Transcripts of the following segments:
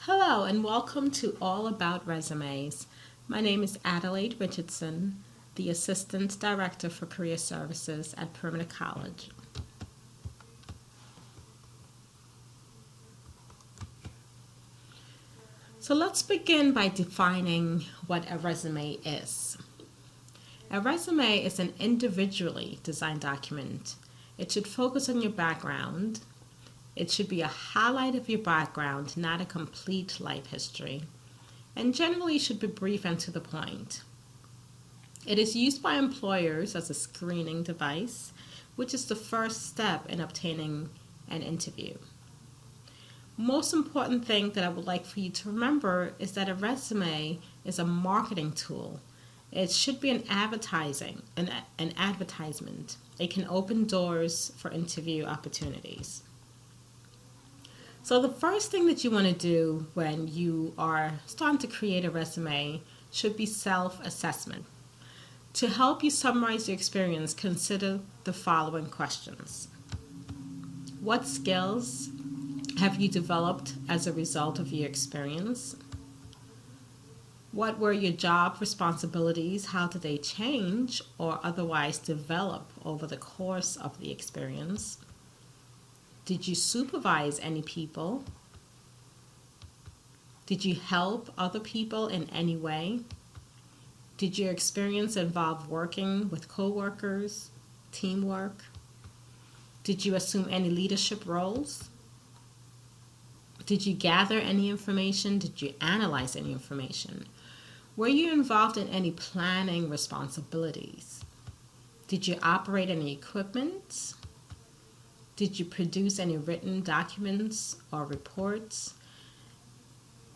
Hello and welcome to All About Resumes. My name is Adelaide Richardson, the Assistant Director for Career Services at Perimeter College. So let's begin by defining what a resume is. A resume is an individually designed document. It should focus on your background. It should be a highlight of your background, not a complete life history, and generally should be brief and to the point. It is used by employers as a screening device, which is the first step in obtaining an interview. Most important thing that I would like for you to remember is that a resume is a marketing tool. It should be an advertisement. It can open doors for interview opportunities. So the first thing that you want to do when you are starting to create a resume should be self-assessment. To help you summarize your experience, consider the following questions. What skills have you developed as a result of your experience? What were your job responsibilities? How did they change or otherwise develop over the course of the experience? Did you supervise any people? Did you help other people in any way? Did your experience involve working with coworkers, teamwork? Did you assume any leadership roles? Did you gather any information? Did you analyze any information? Were you involved in any planning responsibilities? Did you operate any equipment? Did you produce any written documents or reports?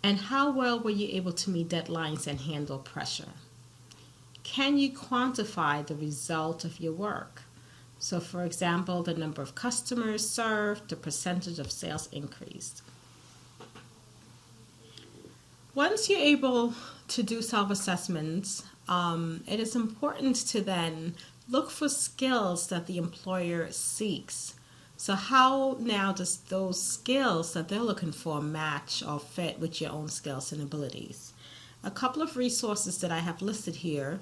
And how well were you able to meet deadlines and handle pressure? Can you quantify the result of your work? So for example, the number of customers served, the percentage of sales increased. Once you're able to do self-assessments, it is important to then look for skills that the employer seeks. So how now does those skills that they're looking for match or fit with your own skills and abilities? A couple of resources that I have listed here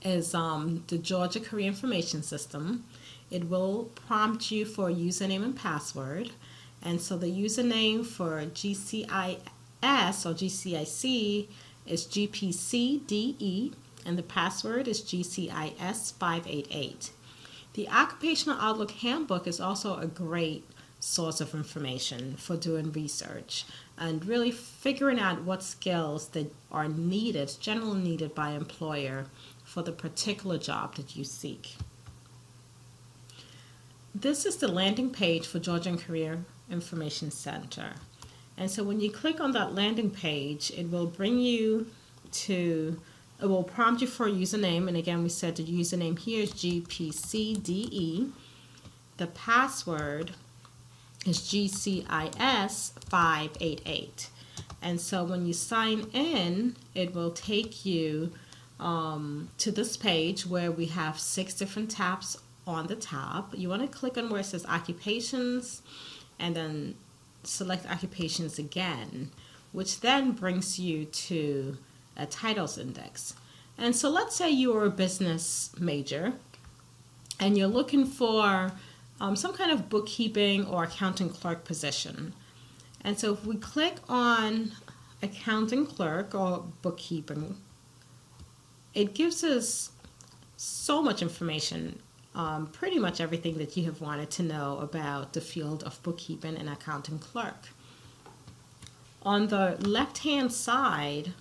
is the Georgia Career Information System. It will prompt you for a username and password. And so the username for GCIS or GCIC is GPCDE, and the password is GCIS588. The Occupational Outlook Handbook is also a great source of information for doing research and really figuring out what skills that are needed, generally needed by an employer for the particular job that you seek. This is the landing page for Georgia Career Information Center. And so when you click on that landing page, it will bring you to, it will prompt you for a username. And again, we said the username here is GPCDE. The password is GCIS588. And so when you sign in, it will take you to this page where we have 6 different tabs on the top. You want to click on where it says occupations and then select occupations again, which then brings you to a titles index. And so let's say you are a business major and you're looking for some kind of bookkeeping or accounting clerk position. And so if we click on accounting clerk or bookkeeping, it gives us so much information, pretty much everything that you have wanted to know about the field of bookkeeping and accounting clerk. On the left-hand side,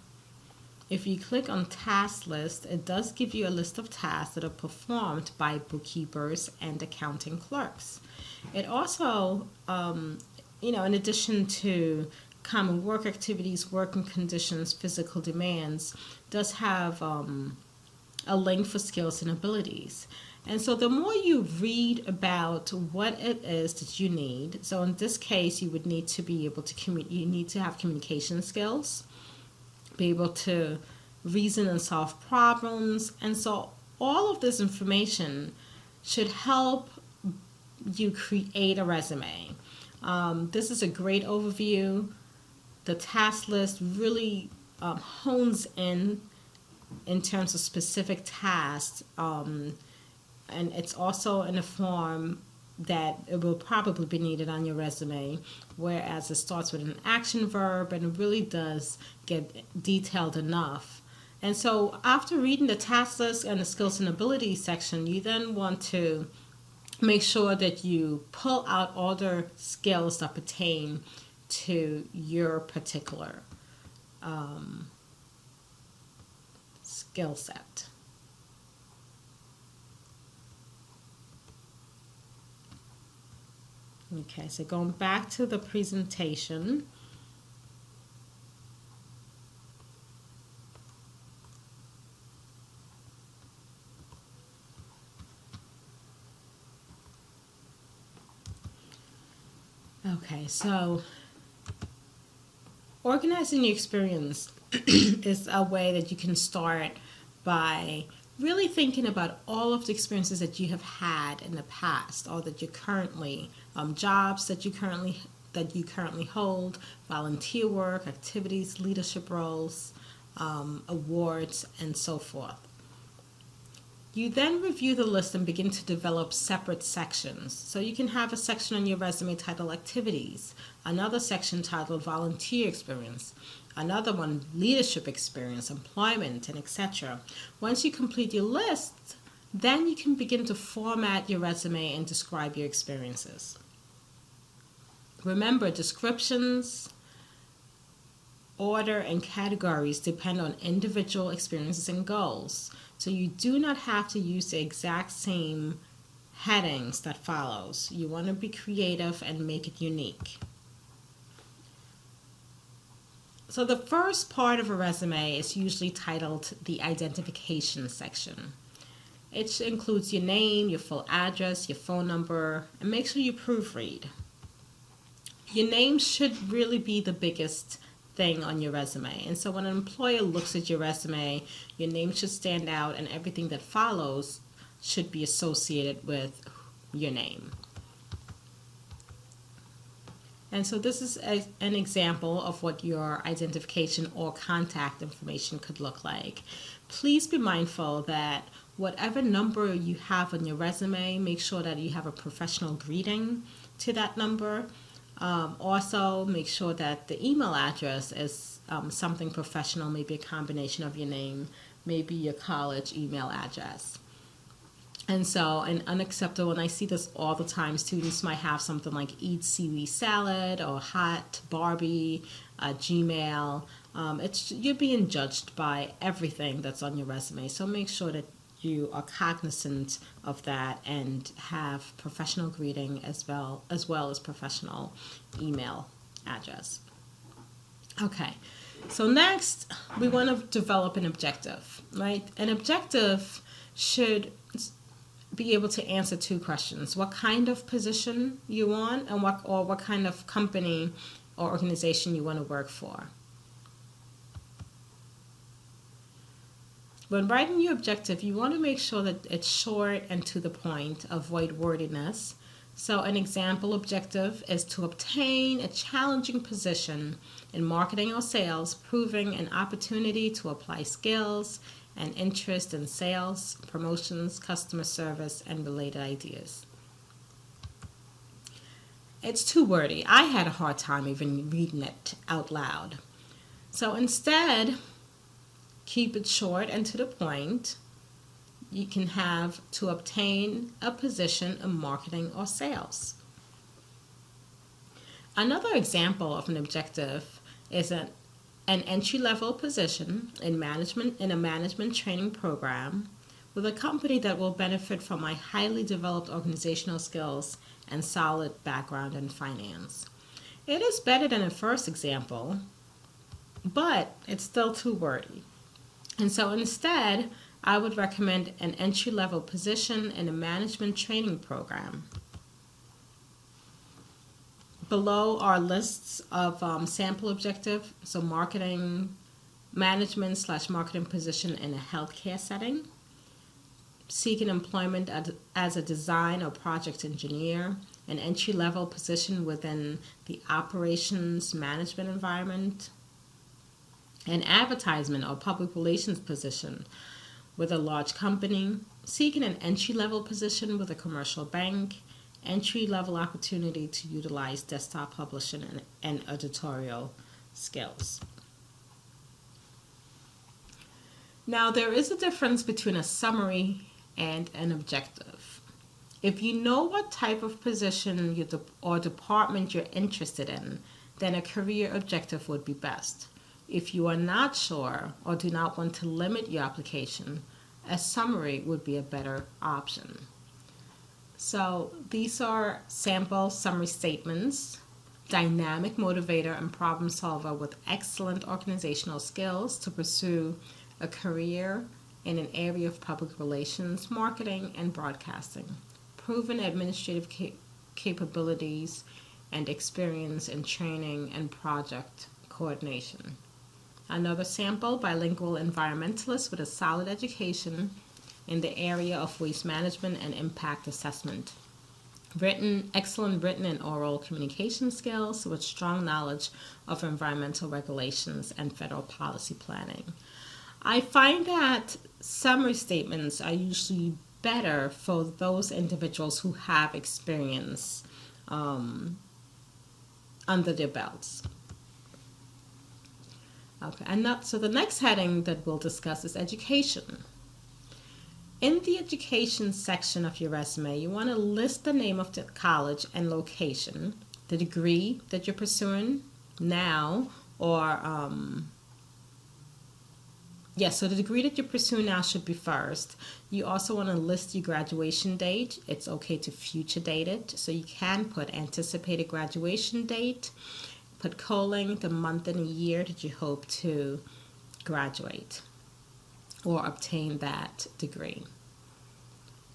if you click on task list, it does give you a list of tasks that are performed by bookkeepers and accounting clerks. It also, in addition to common work activities, working conditions, physical demands, does have a link for skills and abilities. And so the more you read about what it is that you need, so in this case, you would need to be able to you need to have communication skills, be able to reason and solve problems. And so all of this information should help you create a resume. This is a great overview the task list really hones in terms of specific tasks, and it's also in a form that it will probably be needed on your resume, whereas it starts with an action verb and it really does get detailed enough. And so after reading the task list and the skills and abilities section, you then want to make sure that you pull out all the skills that pertain to your particular skill set. Okay, so going back to the presentation. Okay, so organizing your experience is a way that you can start by really thinking about all of the experiences that you have had in the past, or that you currently jobs that you currently hold, volunteer work, activities, leadership roles, awards, and so forth. You then review the list and begin to develop separate sections. So you can have a section on your resume titled Activities, another section titled Volunteer Experience, another one Leadership Experience, Employment, and etc. Once you complete your list, then you can begin to format your resume and describe your experiences. Remember, descriptions, order, and categories depend on individual experiences and goals. So you do not have to use the exact same headings that follows. You want to be creative and make it unique. So the first part of a resume is usually titled the identification section. It includes your name, your full address, your phone number, and make sure you proofread. Your name should really be the biggest thing on your resume. And so when an employer looks at your resume, your name should stand out and everything that follows should be associated with your name. And so this is an example of what your identification or contact information could look like. Please be mindful that whatever number you have on your resume, make sure that you have a professional greeting to that number. Also, make sure that the email address is something professional, maybe a combination of your name, maybe your college email address. And so, and unacceptable, and I see this all the time, students might have something like eat seaweed salad or hot Barbie, Gmail. You're being judged by everything that's on your resume, so make sure that you are cognizant of that and have professional greeting as well as professional email address. Okay, so next we want to develop an objective, right? An objective should be able to answer two questions: what kind of position you want, and what kind of company or organization you want to work for. When writing your objective, you want to make sure that it's short and to the point, avoid wordiness. So an example objective is to obtain a challenging position in marketing or sales, proving an opportunity to apply skills and interest in sales, promotions, customer service, and related ideas. It's too wordy. I had a hard time even reading it out loud. So instead, keep it short and to the point. You can have to obtain a position in marketing or sales. Another example of an objective is an entry-level position in a management training program with a company that will benefit from my highly developed organizational skills and solid background in finance. It is better than the first example, but it's still too wordy. And so instead, I would recommend an entry-level position in a management training program. Below are lists of sample objective, so management/marketing position in a healthcare setting, seeking employment as a design or project engineer, an entry-level position within the operations management environment, an advertisement or public relations position with a large company, seeking an entry-level position with a commercial bank, entry-level opportunity to utilize desktop publishing and editorial skills. Now, there is a difference between a summary and an objective. If you know what type of position or department you're interested in, then a career objective would be best. If you are not sure or do not want to limit your application, a summary would be a better option. So these are sample summary statements. Dynamic motivator and problem solver with excellent organizational skills to pursue a career in an area of public relations, marketing, and broadcasting. Proven administrative capabilities and experience in training and project coordination. Another sample, bilingual environmentalist with a solid education in the area of waste management and impact assessment. Excellent written and oral communication skills with strong knowledge of environmental regulations and federal policy planning. I find that summary statements are usually better for those individuals who have experience under their belts. Okay, so the next heading that we'll discuss is education. In the education section of your resume, you want to list the name of the college and location, the degree that you're pursuing now, or so the degree that you're pursuing now should be first. You also want to list your graduation date. It's okay to future date it. So you can put anticipated graduation date, put colon, the month and the year that you hope to graduate or obtain that degree.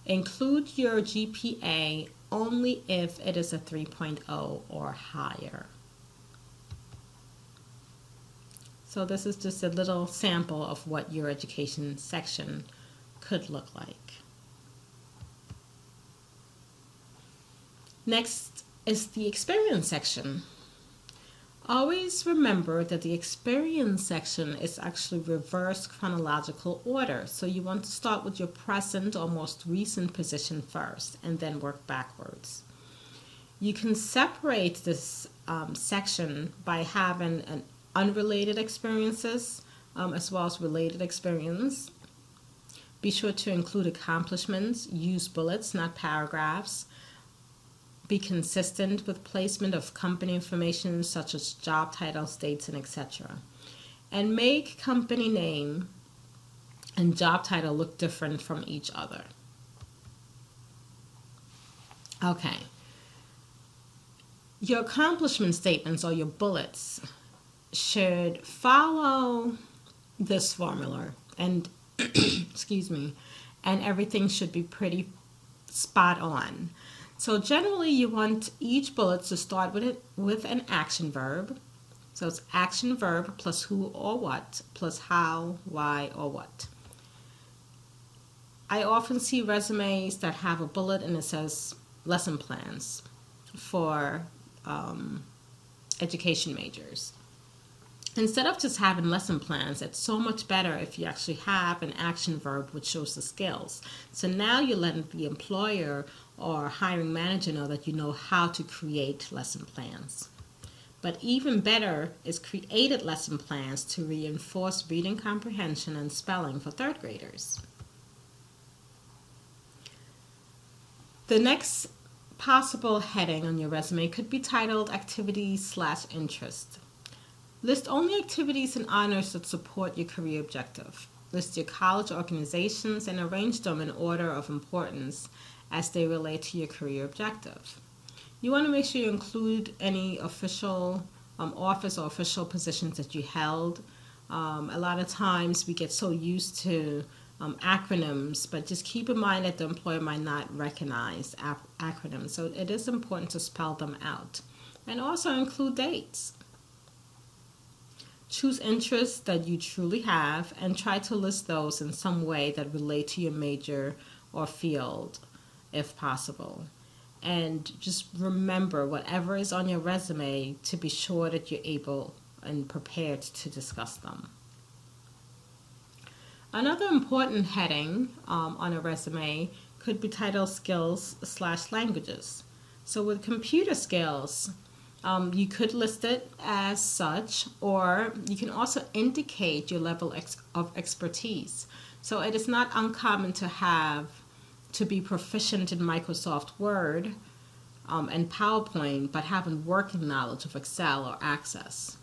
Include your GPA only if it is a 3.0 or higher. So this is just a little sample of what your education section could look like. Next is the experience section. Always remember that the experience section is actually reverse chronological order. So you want to start with your present or most recent position first and then work backwards. You can separate this section by having an unrelated experiences as well as related experience. Be sure to include accomplishments, use bullets, not paragraphs. Be consistent with placement of company information such as job titles, dates, and etc. And make company name and job title look different from each other. Okay. Your accomplishment statements or your bullets should follow this formula and and everything should be pretty spot on. So generally you want each bullet to start with an action verb. So it's action verb plus who or what plus how, why, or what. I often see resumes that have a bullet and it says lesson plans for education majors. Instead of just having lesson plans, it's so much better if you actually have an action verb which shows the skills. So now you're letting the employer or hiring manager know that you know how to create lesson plans. But even better is created lesson plans to reinforce reading comprehension and spelling for third graders. The next possible heading on your resume could be titled Activities/Interest. List only activities and honors that support your career objective. List your college organizations and arrange them in order of importance as they relate to your career objective. You want to make sure you include any official office or official positions that you held. A lot of times we get so used to acronyms, but just keep in mind that the employer might not recognize acronyms. So it is important to spell them out. And also include dates. Choose interests that you truly have and try to list those in some way that relate to your major or field if possible. And just remember, whatever is on your resume, to be sure that you're able and prepared to discuss them. Another important heading on a resume could be titled skills/languages. So with computer skills, you could list it as such, or you can also indicate your level of expertise. So it is not uncommon to be proficient in Microsoft Word and PowerPoint, but having working knowledge of Excel or Access.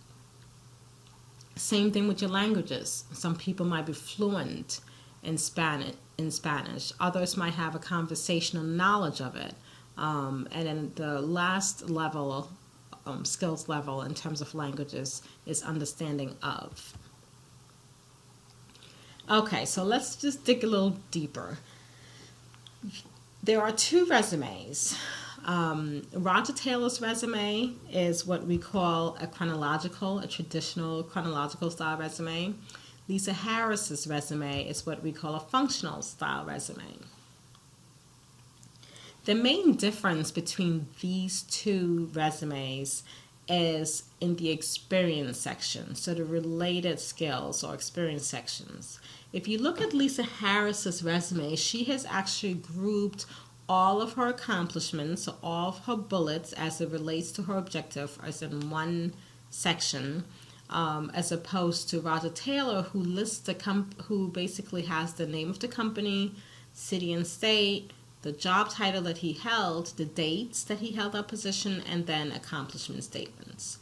Same thing with your languages. Some people might be fluent in Spanish. Others might have a conversational knowledge of it. And then the last level, skills level in terms of languages, is understanding of. Okay, so let's just dig a little deeper. There are two resumes. Roger Taylor's resume is what we call a traditional chronological style resume. Lisa Harris's resume is what we call a functional style resume. The main difference between these two resumes is in the experience section, so the related skills or experience sections. If you look at Lisa Harris's resume, she has actually grouped all of her accomplishments, so all of her bullets as it relates to her objective, as in one section, as opposed to Roger Taylor, who lists who basically has the name of the company, city and state, the job title that he held, the dates that he held that position, and then accomplishment statements.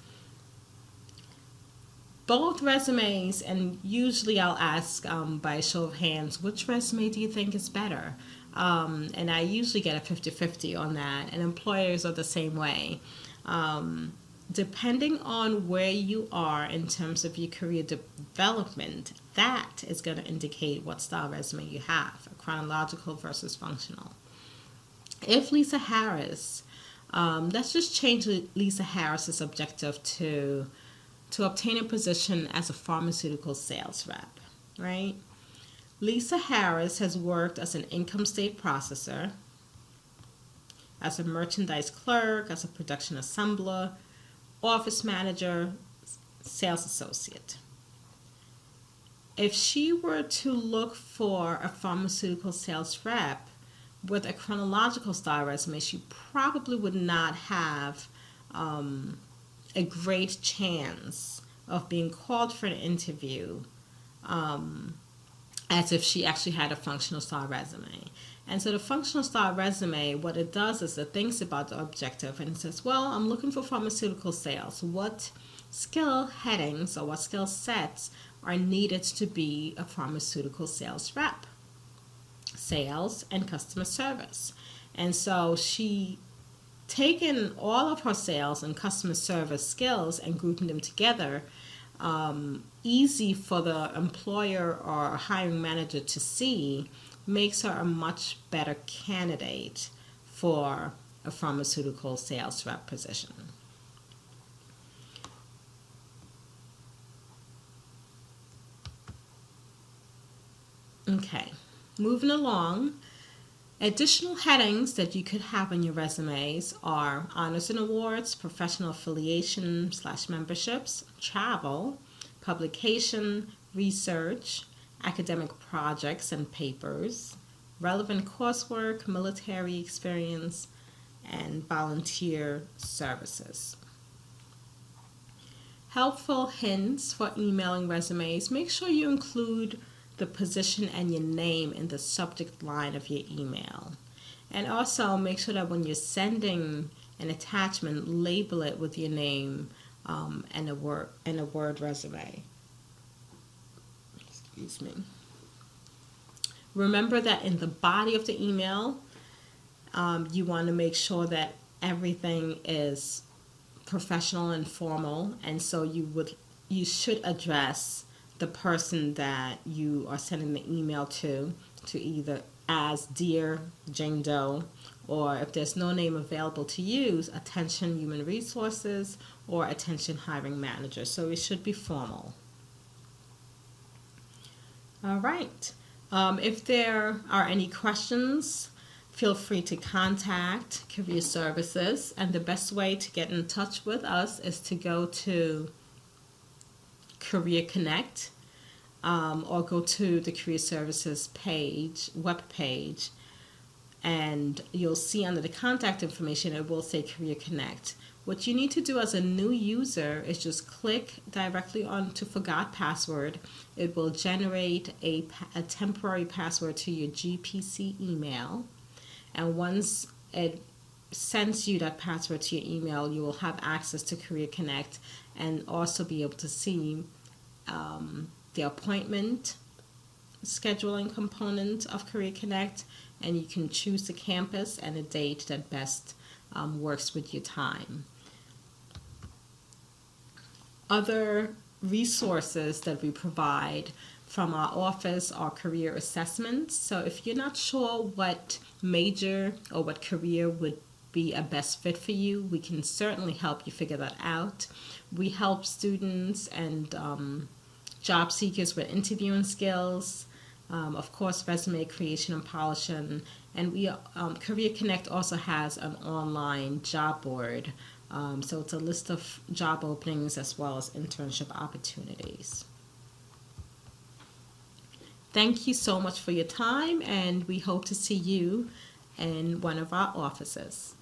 Both resumes, and usually I'll ask by a show of hands, which resume do you think is better? And I usually get a 50-50 on that, and employers are the same way. Depending on where you are in terms of your career development, that is going to indicate what style resume you have, chronological versus functional. If Lisa Harris, let's just change Lisa Harris's objective to obtain a position as a pharmaceutical sales rep, right? Lisa Harris has worked as an income state processor, as a merchandise clerk, as a production assembler, office manager, sales associate. If she were to look for a pharmaceutical sales rep with a chronological style resume, she probably would not have a great chance of being called for an interview as if she actually had a functional style resume. And so the functional style resume, what it does is it thinks about the objective and it says, well, I'm looking for pharmaceutical sales. What skill headings or what skill sets are needed to be a pharmaceutical sales rep? Sales and customer service. And so she taken all of her sales and customer service skills and grouping them together, easy for the employer or hiring manager to see, makes her a much better candidate for a pharmaceutical sales rep position. Okay, moving along. Additional headings that you could have on your resumes are honors and awards, professional affiliation / memberships, travel, publication, research, academic projects and papers, relevant coursework, military experience, and volunteer services. Helpful hints for emailing resumes. Make sure you include the position and your name in the subject line of your email. And also make sure that when you're sending an attachment, label it with your name and a Word resume. Excuse me. Remember that in the body of the email, you want to make sure that everything is professional and formal, and so you should address the person that you are sending the email to either as Dear Jane Doe, or if there's no name available to use, Attention Human Resources or Attention Hiring Manager. So it should be formal. All right. If there are any questions, feel free to contact Career Services, and the best way to get in touch with us is to go to Career Connect, or go to the Career Services web page, and you'll see under the contact information it will say Career Connect. What you need to do as a new user is just click directly onto Forgot Password. It will generate a temporary password to your GPC email, and once it sends you that password to your email, you will have access to Career Connect and also be able to see the appointment scheduling component of Career Connect, and you can choose the campus and a date that best works with your time. Other resources that we provide from our office are career assessments. So if you're not sure what major or what career would be a best fit for you, we can certainly help you figure that out. We help students and job seekers with interviewing skills, of course, resume creation and polishing, and Career Connect also has an online job board. So it's a list of job openings as well as internship opportunities. Thank you so much for your time, and we hope to see you in one of our offices.